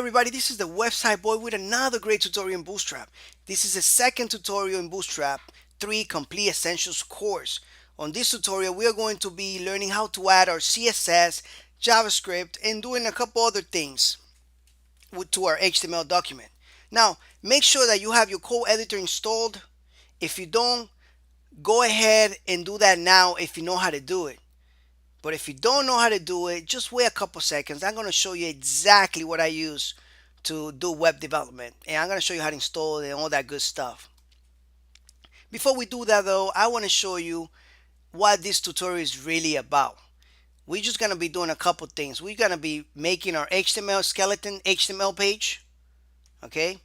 everybody, this is the website boy with another great tutorial in Bootstrap. This is the second tutorial in Bootstrap 3 Complete Essentials course. On this tutorial, we are going to be learning how to add our CSS, JavaScript, and doing a couple other things to our HTML document. Now, make sure that you have your code editor installed. If you don't, go ahead and do that now if you know how to do it. But if you don't know how to do it, just wait a couple seconds. I'm going to show you exactly what I use to do web development. And I'm going to show you how to install it and all that good stuff. Before we do that though, I want to show you what this tutorial is really about. We're just going to be doing a couple things. We're going to be making our HTML skeleton HTML page. Okay.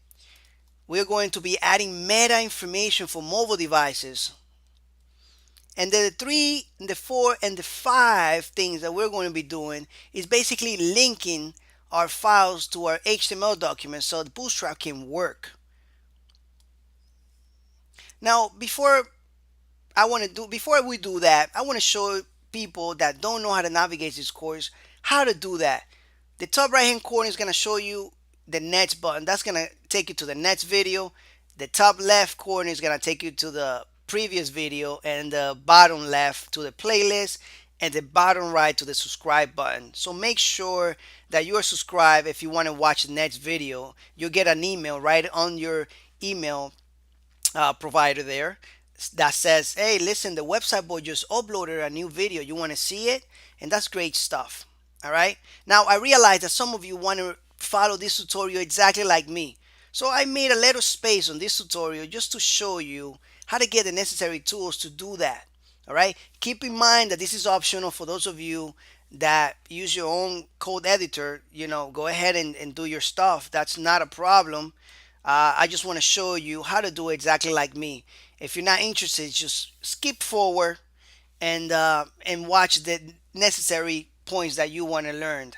We're going to be adding meta information for mobile devices. And the 3, the 4, and the 5 things that we're going to be doing is basically linking our files to our HTML document so the Bootstrap can work. Now, before we do that, I want to show people that don't know how to navigate this course how to do that. The top right hand corner is going to show you the next button. That's going to take you to the next video. The top left corner is going to take you to the previous video, and the bottom left to the playlist, and the bottom right to the subscribe button. So make sure that you are subscribed. If you want to watch the next video, you'll get an email right on your email provider there that says, hey, listen, the website boy just uploaded a new video, you want to see it? And that's great stuff. All right, now I realize that some of you want to follow this tutorial exactly like me, so I made a little space on this tutorial just to show you how to get the necessary tools to do that. All right, keep in mind that this is optional for those of you that use your own code editor. Go ahead and do your stuff. That's not a problem. I just want to show you how to do it exactly like me. If you're not interested, just skip forward and watch the necessary points that you want to learn.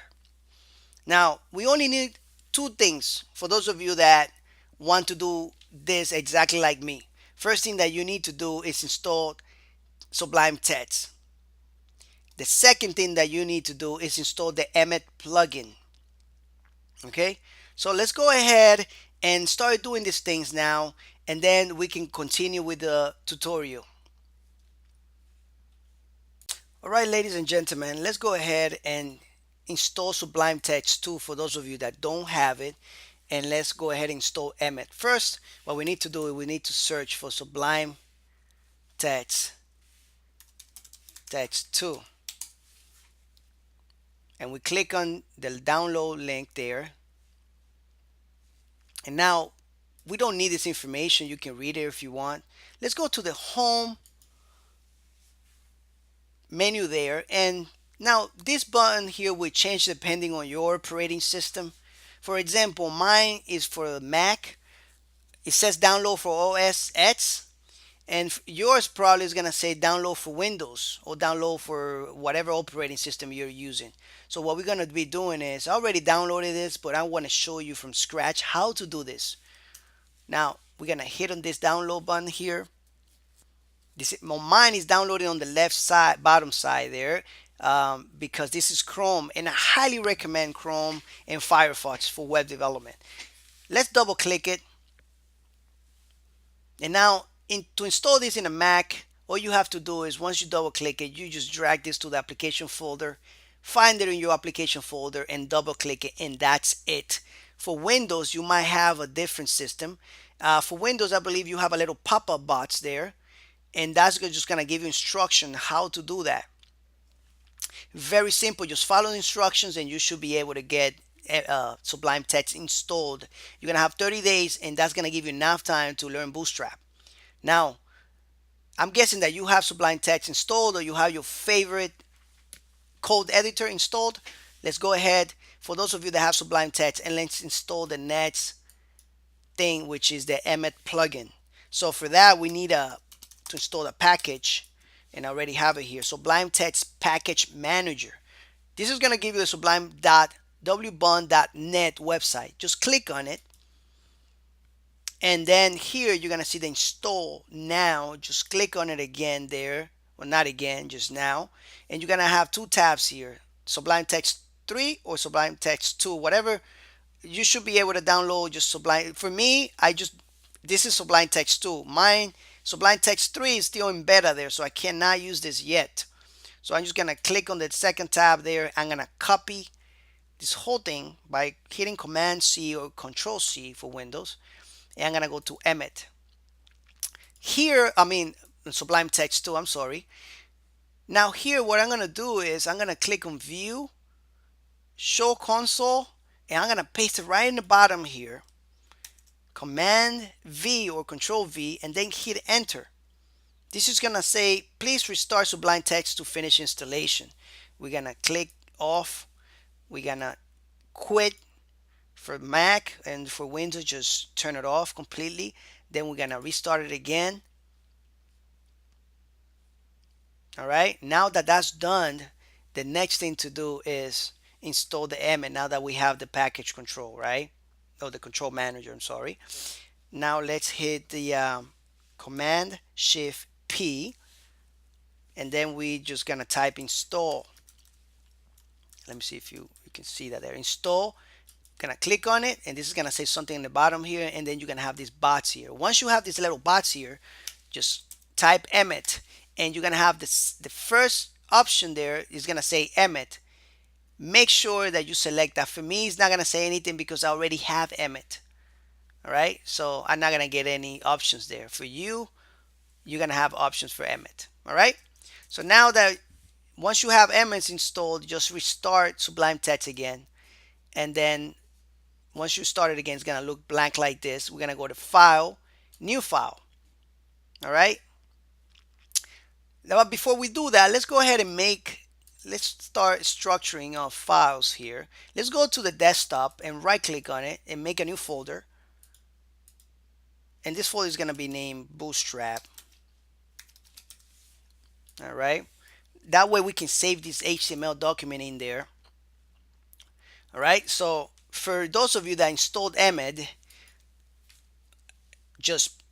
Now, we only need 2 things for those of you that want to do this exactly like me. First thing that you need to do is install Sublime Text. The second thing that you need to do is install the Emmet plugin. Okay, so let's go ahead and start doing these things now, and then we can continue with the tutorial. All right, ladies and gentlemen, let's go ahead and install Sublime Text 2 for those of you that don't have it, and let's go ahead and install Emmet. First, what we need to do is we need to search for Sublime Text 2, and we click on the download link there. And now we don't need this information. You can read it if you want. Let's go to the home menu there, and now this button here will change depending on your operating system. For example, mine is for Mac. It says download for OS X, and yours probably is gonna say download for Windows or download for whatever operating system you're using. So what we're gonna be doing is, I already downloaded this, but I want to show you from scratch how to do this. Now we're gonna hit on this download button here. Mine is downloaded on the left side, bottom side there, because this is Chrome, and I highly recommend Chrome and Firefox for web development. Let's double click it, and now to install this in a Mac, all you have to do is, once you double click it, you just drag this to the application folder, find it in your application folder, and double click it, and that's it. For Windows, you might have a different system. For Windows, I believe you have a little pop-up box there, and that's just going to give you instruction how to do that. Very simple. Just follow the instructions and you should be able to get Sublime Text installed. You're going to have 30 days, and that's going to give you enough time to learn Bootstrap. Now, I'm guessing that you have Sublime Text installed, or you have your favorite code editor installed. Let's go ahead, for those of you that have Sublime Text, and let's install the next thing, which is the Emmet plugin. So for that, we need to install a package, and I already have it here. Sublime Text Package Manager. This is going to give you the sublime.wbun.net website. Just click on it, and then here you're going to see the install now. Just click on it again there. Well, not again, just now. And you're going to have 2 tabs here, Sublime Text 3 or Sublime Text 2, whatever you should be able to download just Sublime. For me, this is Sublime Text 2. Mine, Sublime Text 3 is still in beta there, so I cannot use this yet. So I'm just gonna click on the second tab there. I'm gonna copy this whole thing by hitting Command C or Control C for Windows, and I'm gonna go to Emmet. Here, I mean Sublime Text 2, I'm sorry. Now here, what I'm gonna do is I'm gonna click on View, Show Console, and I'm gonna paste it right in the bottom here. Command V or Control V, and then hit Enter. This is gonna say, please restart Sublime Text to finish installation. We're gonna click off. We're gonna quit for Mac, and for Windows, just turn it off completely. Then we're gonna restart it again. All right, now that that's done, the next thing to do is install the Emmet now that we have the package control, right? Oh, the control manager, I'm sorry. Now let's hit the Command Shift P, and then we just gonna type install. Let me see if you can see that there. Install. Gonna click on it, and this is gonna say something in the bottom here, and then you're gonna have these bots here. Once you have these little bots here, just type Emmet, and you're gonna have this. The first option there is gonna say Emmet. Make sure that you select that. For me, it's not gonna say anything because I already have Emmet. All right, so I'm not gonna get any options there. For you, you're gonna have options for Emmet. All right, so now that once you have Emmet installed, just restart Sublime Text again, and then once you start it again, it's gonna look blank like this. We're gonna go to File, New File. All right. Now, before we do that, let's go ahead and let's start structuring our files here. Let's go to the desktop and right click on it and make a new folder. And this folder is gonna be named Bootstrap. All right. That way we can save this HTML document in there. All right. So for those of you that installed Emmet, just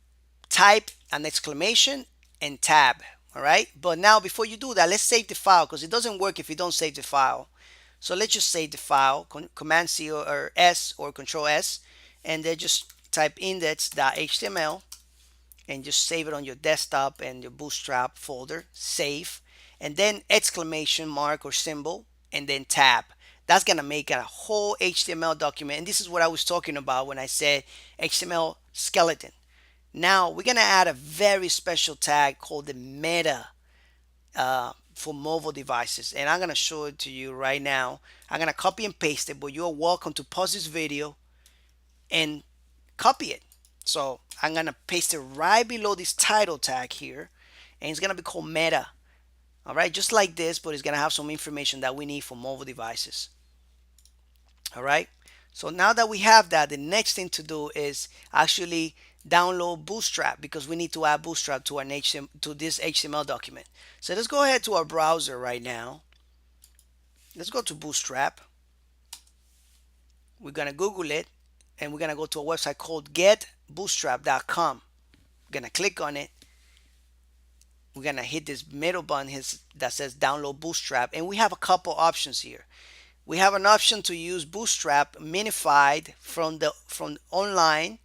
type an exclamation and tab. All right, but now before you do that, let's save the file because it doesn't work if you don't save the file. So let's just save the file, Command C or S or Control S, and then just type index.html and just save it on your desktop and your Bootstrap folder, save, and then exclamation mark or symbol, and then tab. That's gonna make a whole HTML document, and this is what I was talking about when I said HTML skeleton. Now we're gonna add a very special tag called the meta for mobile devices, and I'm gonna show it to you right now. I'm gonna copy and paste it, but you're welcome to pause this video and copy it. So I'm gonna paste it right below this title tag here, and it's gonna be called meta. All right, just like this, but it's gonna have some information that we need for mobile devices. All right, so now that we have that, the next thing to do is actually download Bootstrap because we need to add Bootstrap to this HTML document. So let's go ahead to our browser right now. Let's go to Bootstrap. We're gonna Google it, and we're gonna go to a website called getbootstrap.com. We're gonna click on it. We're gonna hit this middle button that says download Bootstrap, and we have a couple options here. We have an option to use Bootstrap minified from online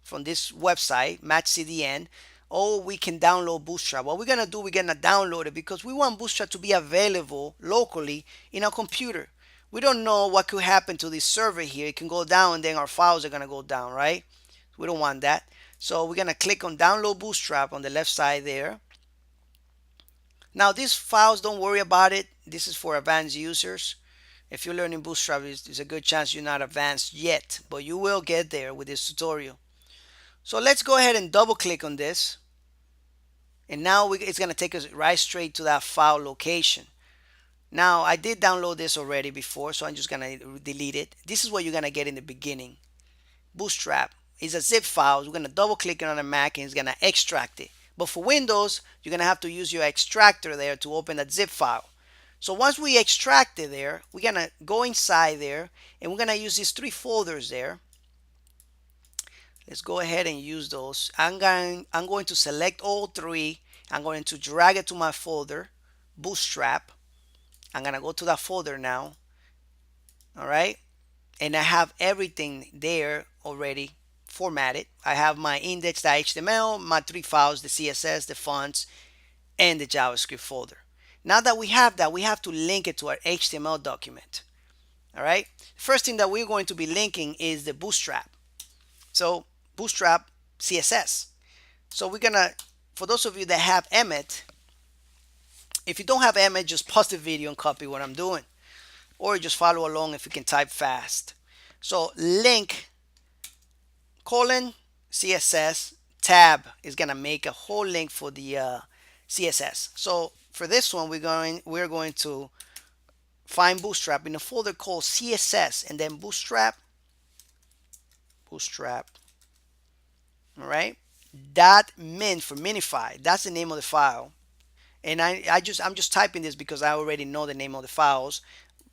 from this website, Match CDN, or we can download Bootstrap. What we're gonna do, we're gonna download it because we want Bootstrap to be available locally in our computer. We don't know what could happen to this server here. It can go down and then our files are gonna go down, right? We don't want that. So we're gonna click on download Bootstrap on the left side there. Now these files, don't worry about it. This is for advanced users. If you're learning Bootstrap, there's a good chance you're not advanced yet, but you will get there with this tutorial. So let's go ahead and double click on this. And now it's going to take us right straight to that file location. Now I did download this already before, so I'm just going to delete it. This is what you're going to get in the beginning. Bootstrap is a zip file. We're going to double click it on a Mac and it's going to extract it. But for Windows, you're going to have to use your extractor there to open that zip file. So once we extract it there, we're going to go inside there and we're going to use these 3 folders there. Let's go ahead and use those. I'm going to select all 3. I'm going to drag it to my folder, Bootstrap. I'm going to go to that folder now. All right. and I have everything there already formatted. I have my index.html, my three files, the CSS, the fonts, and the JavaScript folder. Now that we have that, we have to link it to our HTML document. All right. First thing that we're going to be linking is the Bootstrap. So Bootstrap CSS. So we're gonna, for those of you that have Emmet, if you don't have Emmet, just pause the video and copy what I'm doing, or just follow along if you can type fast. So link colon CSS tab is gonna make a whole link for the CSS. So for this one, we're going to find Bootstrap in a folder called CSS, and then Bootstrap. All right. .min for minify. That's the name of the file. And I'm just typing this because I already know the name of the files.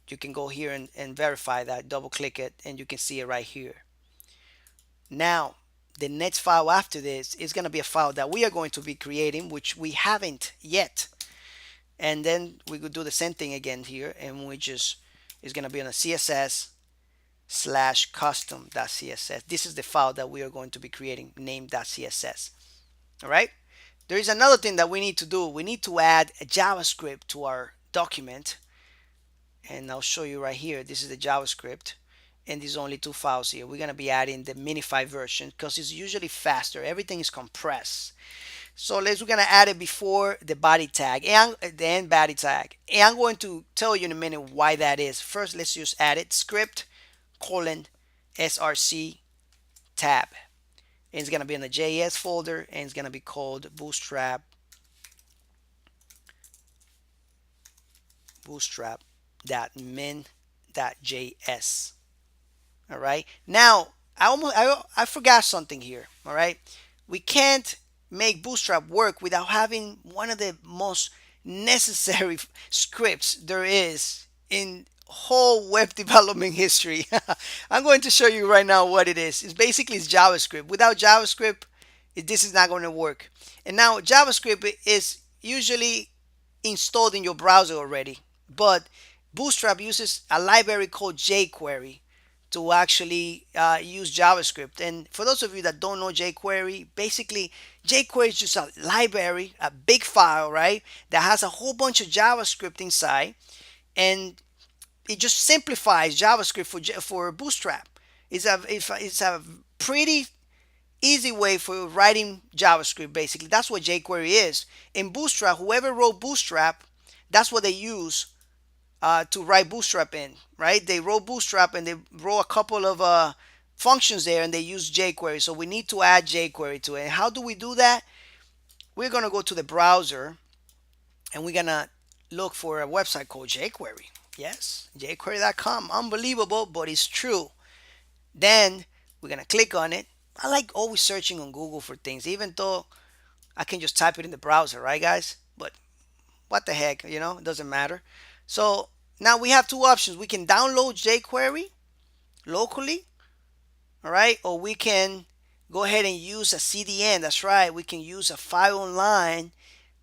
You can go here and verify that. Double click it, and you can see it right here. Now, the next file after this is going to be a file that we are going to be creating, which we haven't yet. And then we could do the same thing again here, and we just, it's going to be on a CSS slash custom.css. This is the file that we are going to be creating, name.css. All right. There is another thing that we need to do. We need to add a JavaScript to our document, and I'll show you right here. This is the JavaScript, and there's only two files here. We're going to be adding the minify version because it's usually faster. Everything is compressed. So we're going to add it before the body tag and the end body tag. And I'm going to tell you in a minute why that is. First, let's just add it. Script colon src tab. And it's going to be in the JS folder, and it's going to be called bootstrap.min.js. All right. Now, I forgot something here. All right. We can't make Bootstrap work without having one of the most necessary scripts there is in whole web development history. I'm going to show you right now what it is. It's JavaScript. Without JavaScript, this is not going to work. And now JavaScript is usually installed in your browser already, but Bootstrap uses a library called jQuery to actually use JavaScript. And for those of you that don't know jQuery, basically jQuery is just a library, a big file, right, that has a whole bunch of JavaScript inside, and it just simplifies JavaScript for Bootstrap. It's a pretty easy way for writing JavaScript. Basically, that's what jQuery is. In Bootstrap, whoever wrote Bootstrap, that's what they use to write Bootstrap in, right? They wrote Bootstrap and they wrote a couple of functions there, and they use jQuery. So we need to add jQuery to it. And how do we do that? We're going to go to the browser, and we're going to look for a website called jQuery. Yes, jQuery.com. Unbelievable, but it's true. Then we're going to click on it. I like always searching on Google for things, even though I can just type it in the browser, right, guys? But what the heck, it doesn't matter. So now we have two options. We can download jQuery locally, all right, or we can go ahead and use a CDN. That's right, we can use a file online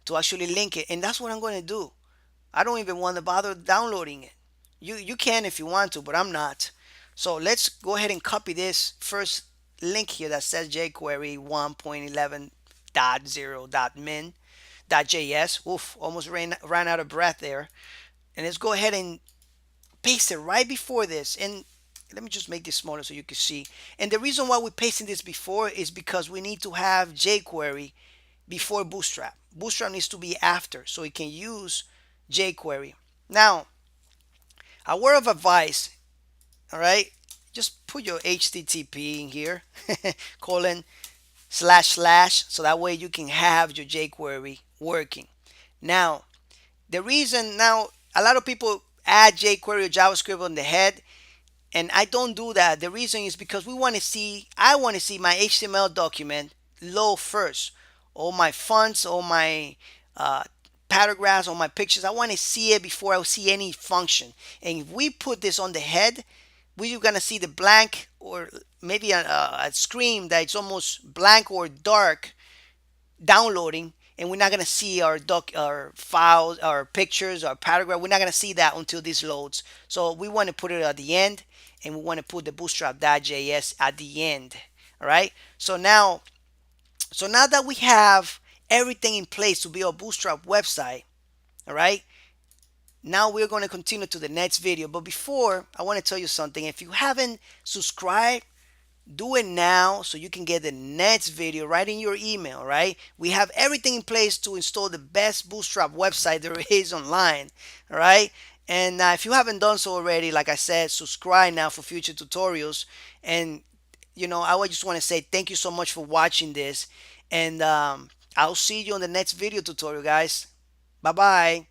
to actually link it, and that's what I'm going to do. I don't even want to bother downloading it. You can if you want to, but I'm not. So let's go ahead and copy this first link here that says jQuery 1.11.0.min.js. Oof, almost ran out of breath there. And let's go ahead and paste it right before this. And let me just make this smaller so you can see. And the reason why we're pasting this before is because we need to have jQuery before Bootstrap. Bootstrap needs to be after, so it can use jQuery. Now, a word of advice, all right? Just put your HTTP in here, colon / so that way you can have your jQuery working. Now, the reason now a lot of people add jQuery or JavaScript on the head, and I don't do that. The reason is because I want to see my HTML document load first. All my fonts, all my paragraphs, all my pictures, I want to see it before I see any function. And if we put this on the head, we're going to see the blank, or maybe a screen that's almost blank or dark downloading, and we're not gonna see our doc, our files, our pictures, our paragraph. We're not gonna see that until this loads. So we want to put it at the end, and we want to put the bootstrap.js at the end. All right. So now that we have everything in place to build a Bootstrap website, all right, now we're going to continue to the next video. But before, I want to tell you something. If you haven't subscribed, do it now so you can get the next video right in your email, right? We have everything in place to install the best Bootstrap website there is online, all right? And if you haven't done so already, like I said, subscribe now for future tutorials. And I would just want to say thank you so much for watching this, and I'll see you on the next video tutorial, guys. Bye bye.